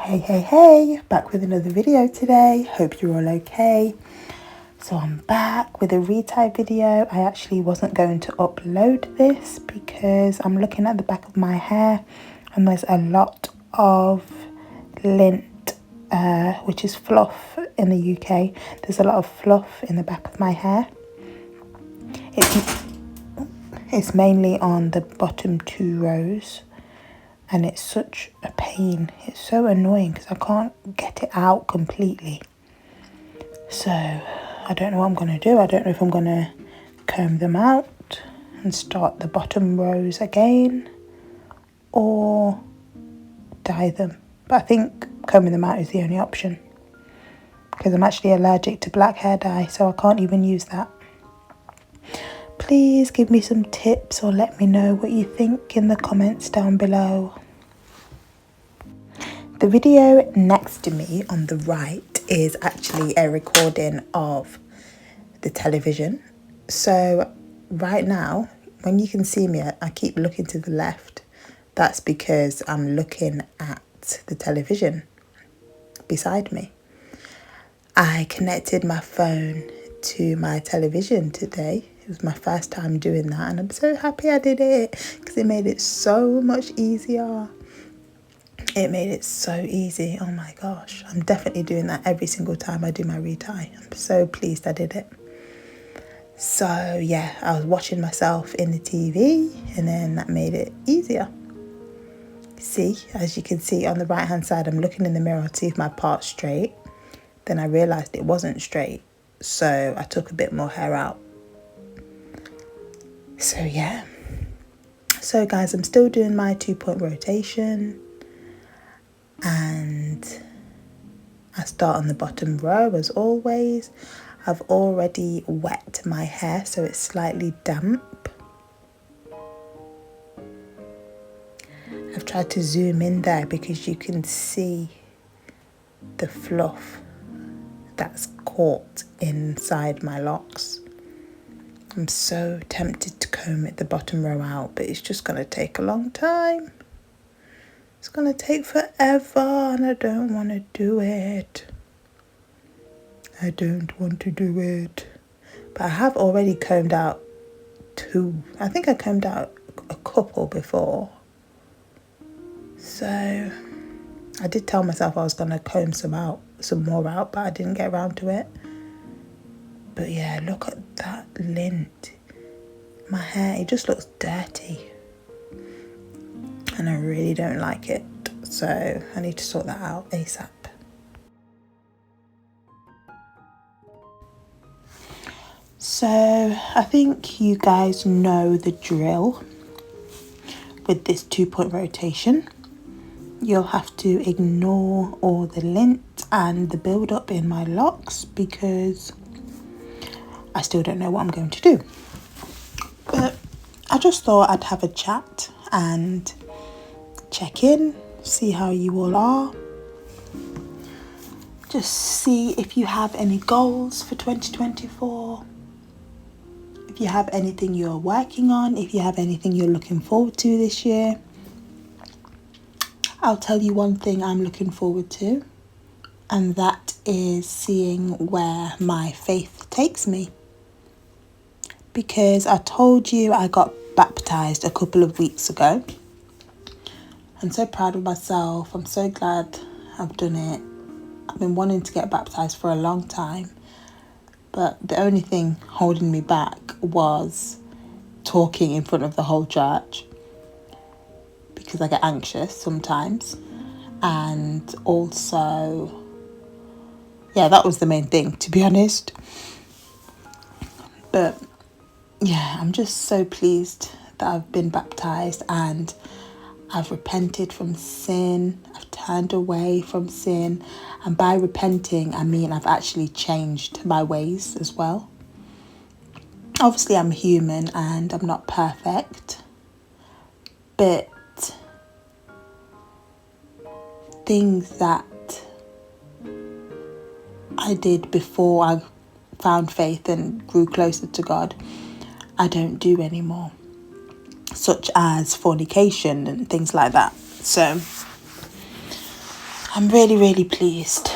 Hey, back with another video today. Hope you're all okay. So I'm back with a retie video. I actually wasn't going to upload this because I'm looking at the back of my hair and there's a lot of lint, which is fluff in the UK. There's a lot of fluff in the back of my hair. It's mainly on the bottom 2 rows. And it's such a pain. It's so annoying because I can't get it out completely. So I don't know what I'm going to do. I don't know if I'm going to comb them out and start the bottom rows again or dye them. But I think combing them out is the only option because I'm actually allergic to black hair dye, so I can't even use that. Please give me some tips or let me know what you think in the comments down below. The video next to me on the right is actually a recording of the television. So right now, when you can see me, I keep looking to the left. That's because I'm looking at the television beside me. I connected my phone to my television today. It was my first time doing that and I'm so happy I did it because it made it so much easier. It made it so easy. Oh my gosh. I'm definitely doing that every single time I do my retie. I'm so pleased I did it. So yeah, I was watching myself in the TV and then that made it easier. See, as you can see on the right hand side, I'm looking in the mirror to see if my part's straight. Then I realised it wasn't straight. So I took a bit more hair out. So yeah. So guys, I'm still doing my 2-point rotation. And I start on the bottom row as always. I've already wet my hair so it's slightly damp. I've tried to zoom in there because you can see the fluff that's caught inside my locks. I'm so tempted to comb the bottom row out, but it's just going to take a long time. It's going to take forever and I don't want to do it. I don't want to do it. But I have already combed out 2. I think I combed out a couple before. So I did tell myself I was going to comb some more out, but I didn't get around to it. But yeah, look at that lint. My hair, it just looks dirty. And I really don't like it. So I need to sort that out ASAP. So I think you guys know the drill with this 2-point rotation. You'll have to ignore all the lint and the build-up in my locks because I still don't know what I'm going to do. But I just thought I'd have a chat and check in, see how you all are. Just see if you have any goals for 2024. If you have anything you're working on, if you have anything you're looking forward to this year. I'll tell you one thing I'm looking forward to, and that is seeing where my faith takes me. Because I told you I got baptized a couple of weeks ago. I'm so proud of myself. I'm so glad I've done it. I've been wanting to get baptized for a long time. But the only thing holding me back was talking in front of the whole church. Because I get anxious sometimes. And also, yeah, that was the main thing, to be honest. But yeah, I'm just so pleased that I've been baptized and I've repented from sin, I've turned away from sin, and by repenting, I mean I've actually changed my ways as well. Obviously, I'm human and I'm not perfect, but things that I did before I found faith and grew closer to God, I don't do anymore. Such as fornication and things like that. So I'm really, really pleased.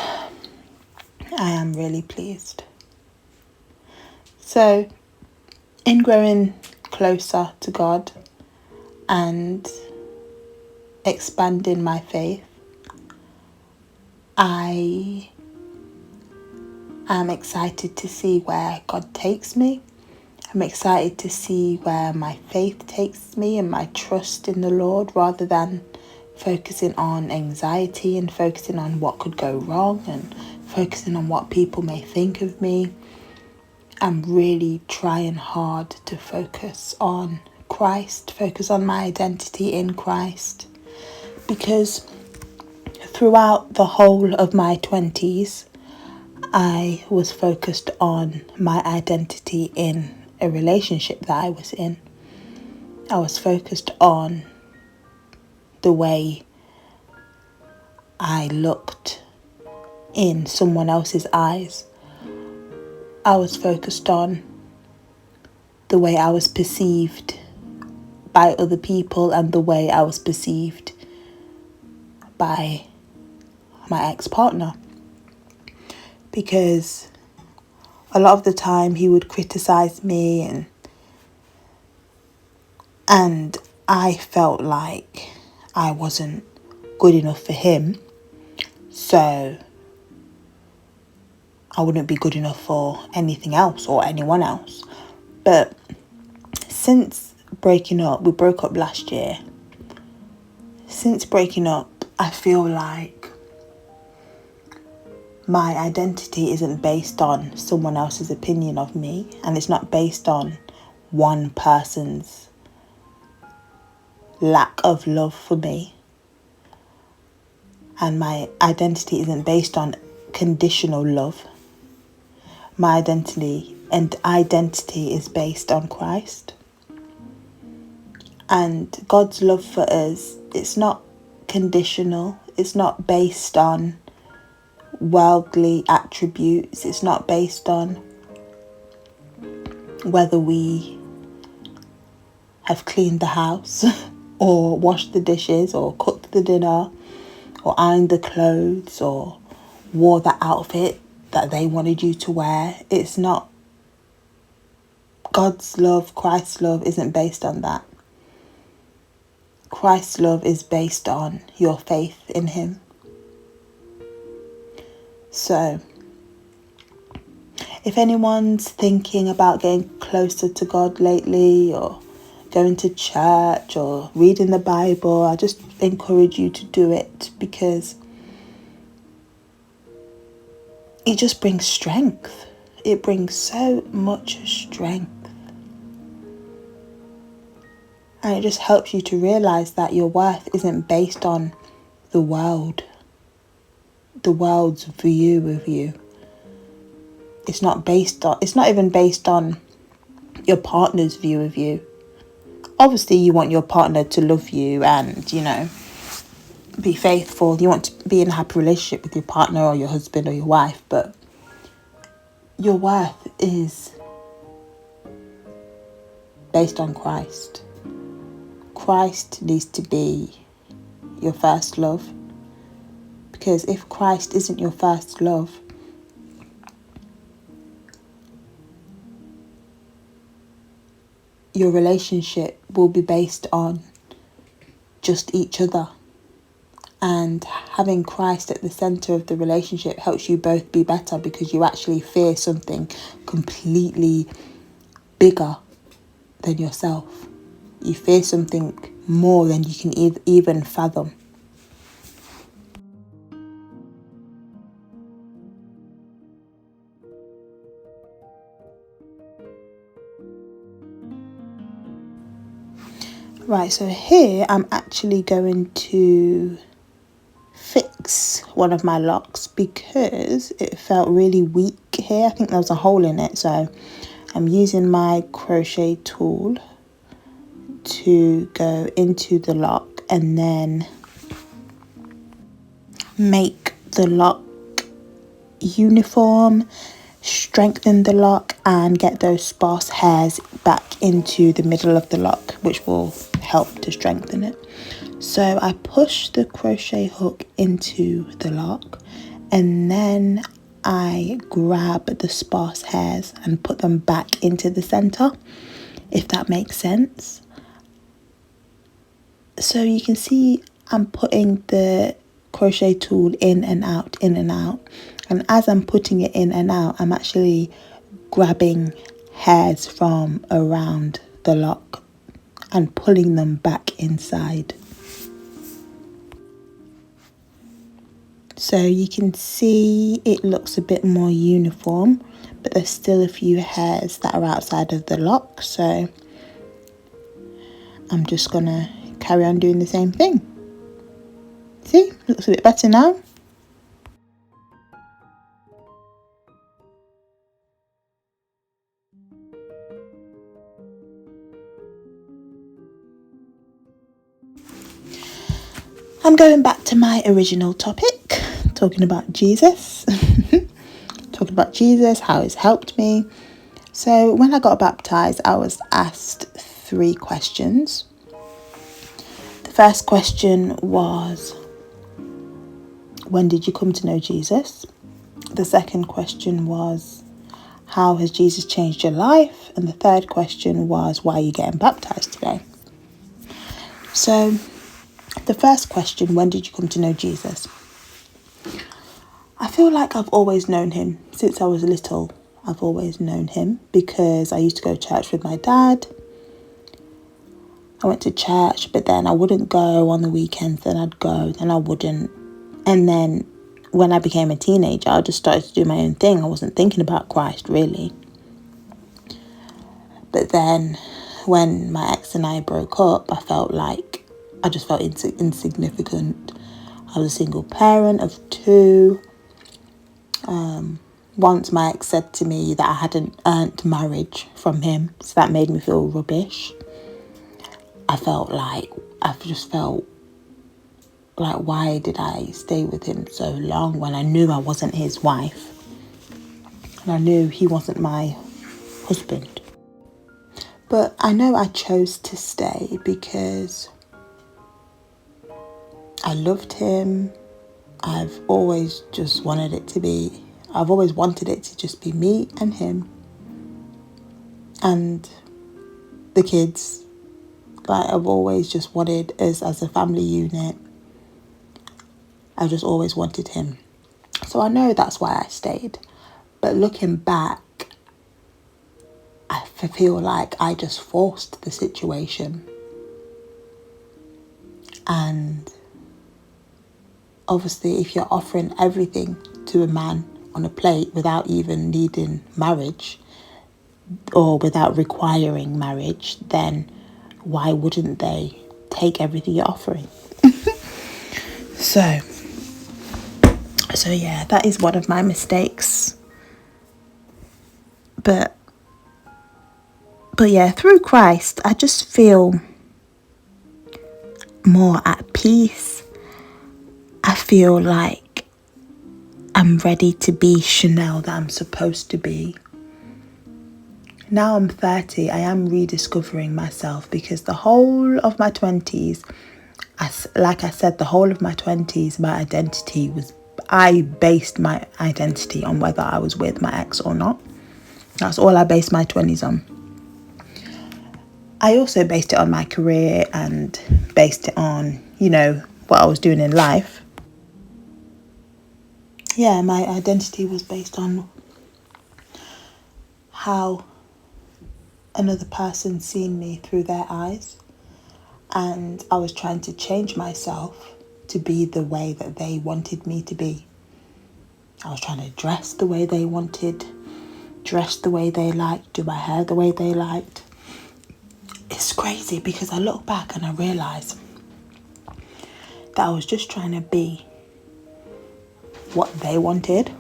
I am really pleased. So, in growing closer to God and expanding my faith, I am excited to see where God takes me. I'm excited to see where my faith takes me and my trust in the Lord, rather than focusing on anxiety and focusing on what could go wrong and focusing on what people may think of me. I'm really trying hard to focus on Christ, focus on my identity in Christ, because throughout the whole of my 20s, I was focused on my identity in a relationship that I was in. I was focused on the way I looked in someone else's eyes. I was focused on the way I was perceived by other people and the way I was perceived by my ex-partner. Because a lot of the time he would criticize me and I felt like I wasn't good enough for him, so I wouldn't be good enough for anything else or anyone else. But since breaking up, we broke up last year. Since breaking up, I feel like my identity isn't based on someone else's opinion of me, and it's not based on one person's lack of love for me. And my identity isn't based on conditional love. My identity is based on Christ. And God's love for us, it's not conditional. It's not based on worldly attributes. It's not based on whether we have cleaned the house or washed the dishes or cooked the dinner or ironed the clothes or wore the outfit that they wanted you to wear. It's not. God's love, Christ's love isn't based on that. Christ's love is based on your faith in him. So, if anyone's thinking about getting closer to God lately, or going to church or reading the Bible, I just encourage you to do it, because it just brings strength. It brings so much strength. And it just helps you to realize that your worth isn't based on the world's view of you. It's not even based on your partner's view of you. Obviously, you want your partner to love you and, be faithful. You want to be in a happy relationship with your partner or your husband or your wife, but your worth is based on Christ. Christ needs to be your first love, because if Christ isn't your first love, your relationship will be based on just each other. And having Christ at the center of the relationship helps you both be better, because you actually fear something completely bigger than yourself. You fear something more than you can even fathom. Right, so here I'm actually going to fix one of my locks because it felt really weak here. I think there was a hole in it, so I'm using my crochet tool to go into the lock and then make the lock uniform, strengthen the lock, and get those sparse hairs back into the middle of the lock, which will help to strengthen it. So I push the crochet hook into the lock, and then I grab the sparse hairs and put them back into the center, if that makes sense. So you can see I'm putting the crochet tool in and out, in and out. And as I'm putting it in and out, I'm actually grabbing hairs from around the lock and pulling them back inside. So you can see it looks a bit more uniform, but there's still a few hairs that are outside of the lock. So I'm just gonna carry on doing the same thing. See, looks a bit better now. I'm going back to my original topic, talking about Jesus. Talking about Jesus, how it's helped me. So when I got baptized, I was asked 3 questions. The first question was, when did you come to know Jesus? The second question was, how has Jesus changed your life? And the third question was, why are you getting baptized today? So the first question, when did you come to know Jesus? I feel like I've always known him since I was little. I've always known him because I used to go to church with my dad. I went to church, but then I wouldn't go on the weekends. Then I'd go, then I wouldn't. And then when I became a teenager, I just started to do my own thing. I wasn't thinking about Christ, really. But then when my ex and I broke up, I just felt insignificant. I was a single parent of 2. Once my ex said to me that I hadn't earned marriage from him, so that made me feel rubbish. I just felt like, why did I stay with him so long when I knew I wasn't his wife? And I knew he wasn't my husband. But I know I chose to stay because I loved him. I've always wanted it to just be me and him and the kids. Like, I've always just wanted us as a family unit. I just always wanted him. So I know that's why I stayed. But looking back, I feel like I just forced the situation. And obviously, if you're offering everything to a man on a plate without even needing marriage or without requiring marriage, then why wouldn't they take everything you're offering? So yeah, that is one of my mistakes. But yeah, through Christ, I just feel more at peace. I feel like I'm ready to be Chanel that I'm supposed to be. Now I'm 30, I am rediscovering myself because the whole of my 20s, like I said, the whole of my 20s, I based my identity on whether I was with my ex or not. That's all I based my 20s on. I also based it on my career and based it on, what I was doing in life. Yeah, my identity was based on how another person seen me through their eyes. And I was trying to change myself to be the way that they wanted me to be. I was trying to dress the way they wanted, dress the way they liked, do my hair the way they liked. It's crazy because I look back and I realise that I was just trying to be what they wanted.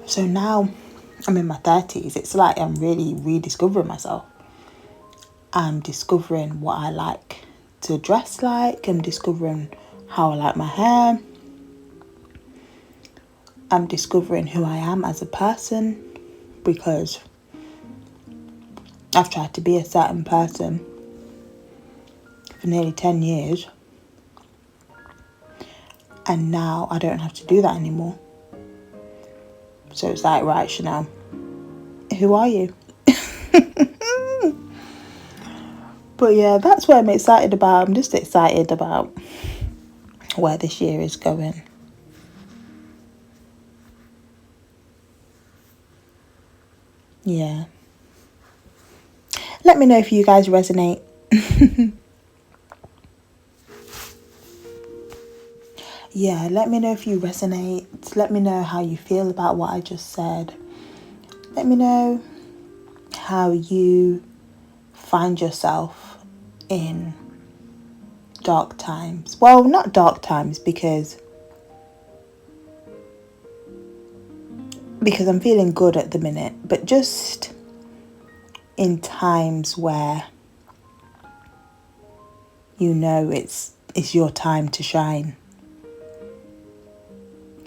So now I'm in my 30s. It's like I'm really rediscovering myself. I'm discovering what I like to dress like. I'm discovering how I like my hair. I'm discovering who I am as a person because I've tried to be a certain person for nearly 10 years. And now I don't have to do that anymore. So it's like, right, Chanel, who are you? But yeah, that's what I'm excited about. I'm just excited about where this year is going. Yeah. Let me know if you guys resonate. Yeah, let me know if you resonate. Let me know how you feel about what I just said. Let me know how you find yourself in dark times. Well, not dark times because I'm feeling good at the minute, but just in times where you know it's your time to shine.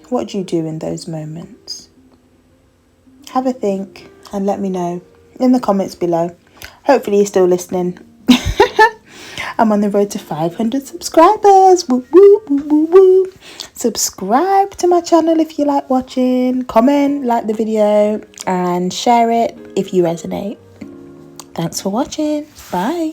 What do you do in those moments? Have a think and let me know in the comments below. Hopefully you're still listening. I'm on the road to 500 subscribers. Woo, woo, woo, woo, woo. Subscribe to my channel if you like watching. Comment, like the video, and share it if you resonate. Thanks for watching. Bye.